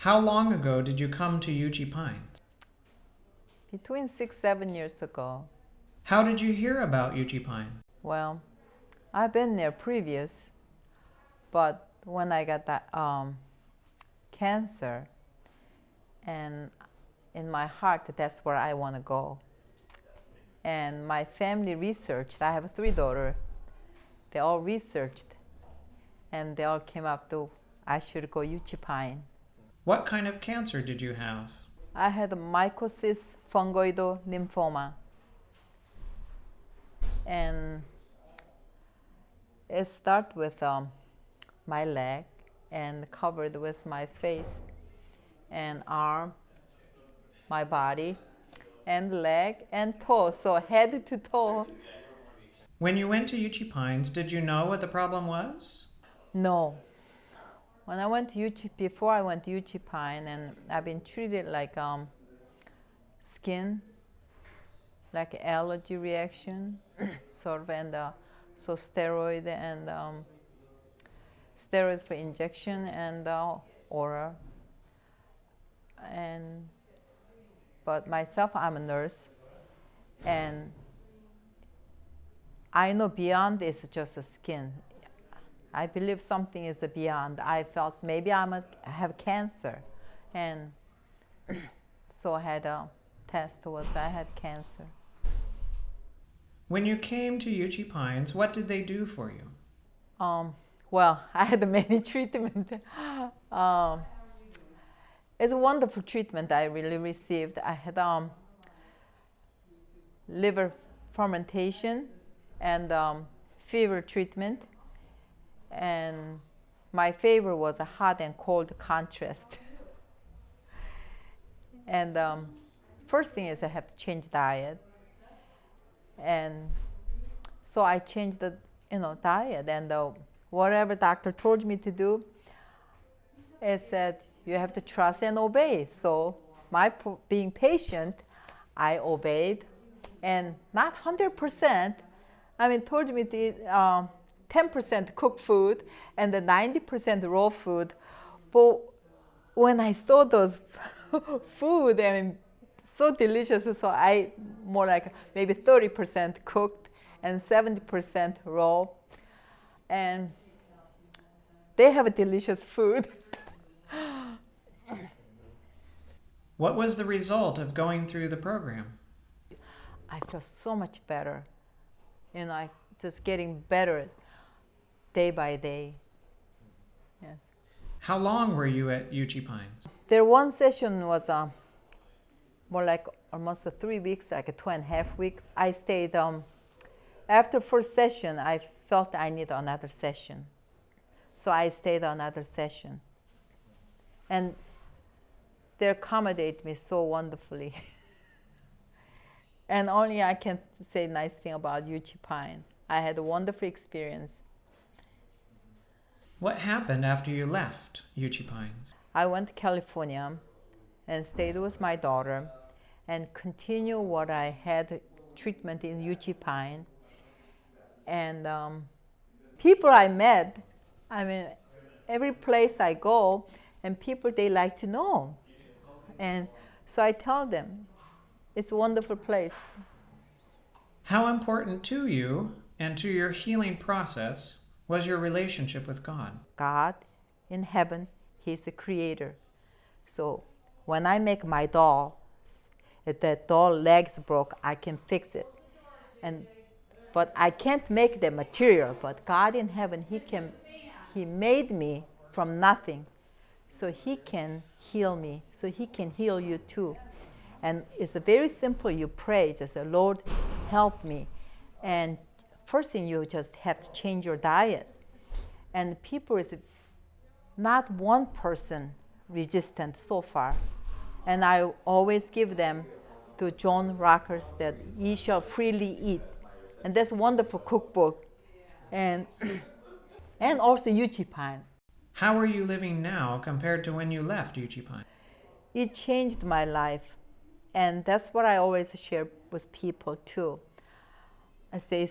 How long ago did you come to Uchee Pines? Between 6, 7 years ago. How did you hear about Uchee Pines? Well, I've been there previous, but when I got that cancer, and in my heart, that's where I want to go. And my family researched. I have 3 daughters. They all researched, and they all came up to I should go Uchee Pine. What kind of cancer did you have? I had a mycosis fungoides lymphoma, and it started with my leg and covered with my face and arm, my body, and leg and toe, so head to toe. When you went to Uchee Pines, did you know what the problem was? No. When I went to before I went to Uchee Pine, and I've been treated like skin, like allergy reaction, sort of, and so steroid and steroid for injection and oral. And but myself, I'm a nurse, and I know beyond is just a skin. I believe something is beyond. I felt maybe I have cancer, and so I had a test was I had cancer. When you came to Uchee Pines, what did they do for you? Well, I had many treatment. It's a wonderful treatment I really received. I had liver fermentation and fever treatment, and my favorite was a hot and cold contrast. And first thing is I have to change diet, and so I changed the diet, and whatever doctor told me to do, it said you have to trust and obey. So being patient, I obeyed, and not 100%. I mean, told me to eat 10% cooked food and the 90% raw food. But when I saw those food, I mean, so delicious, so I more like maybe 30% cooked and 70% raw. And they have a delicious food. What was the result of going through the program? I feel so much better. I just getting better day by day. Yes. How long were you at Uchee Pines? Their one session was more like almost 3 weeks, like 2.5 weeks. I stayed. After first session, I felt I need another session, so I stayed another session. And they accommodate me so wonderfully. And only I can say nice thing about Uchee Pine. I had a wonderful experience. What happened after you left Uchee Pines? I went to California and stayed with my daughter and continued what I had treatment in Uchee Pine. And people I met, I mean, every place I go, and people, they like to know. And so I tell them, it's a wonderful place. How important to you and to your healing process was your relationship with God? God in heaven, He's the creator. So when I make my doll, if that doll legs broke, I can fix it. But I can't make the material, but God in heaven, He made me from nothing. So He can heal me, so He can heal you too. And it's very simple. You pray, just say, Lord, help me. And first thing, you just have to change your diet. And people is not one person resistant so far. And I always give them to John Rocker's that ye shall freely eat. And that's a wonderful cookbook. And and also Uchee Pine. How are you living now compared to when you left Uchee Pine? It changed my life. And that's what I always share with people too. I say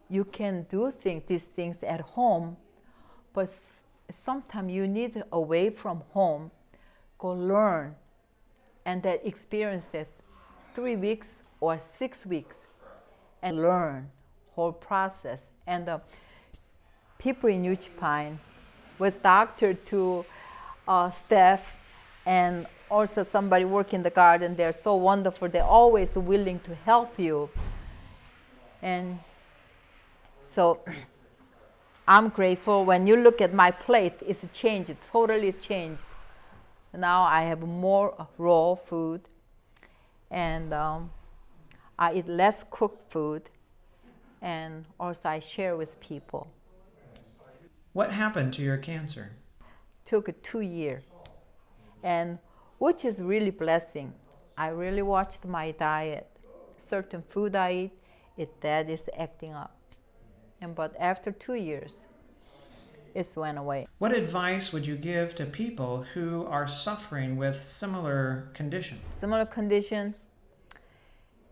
you can do these things at home, but sometimes you need away from home go learn and then experience it 3 weeks or 6 weeks and learn whole process. And people in Uchee Pine, with doctor to staff, and also somebody working in the garden, they're so wonderful. They're always willing to help you. And so I'm grateful. When you look at my plate, it's changed, totally changed. Now I have more raw food, and I eat less cooked food, and also I share with people. What happened to your cancer? Took 2 years, and which is really blessing. I really watched my diet. Certain food I eat, that is acting up. But after 2 years, it went away. What advice would you give to people who are suffering with similar conditions? Similar condition,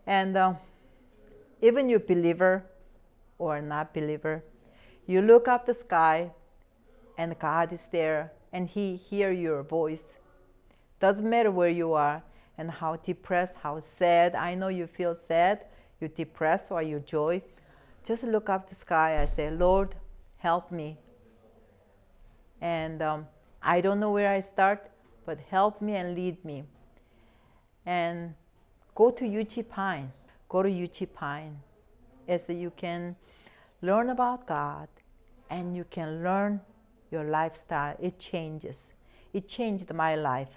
and even you believer or not believer, you look up the sky, and God is there, and He hear your voice. Doesn't matter where you are and how depressed, how sad. I know you feel sad, you're depressed, or you joy. Just look up the sky. I say, Lord, help me. And I don't know where I start, but help me and lead me. And go to Uchee Pine. Go to Uchee Pine, as you can learn about God, and you can learn your lifestyle. It changes. It changed my life.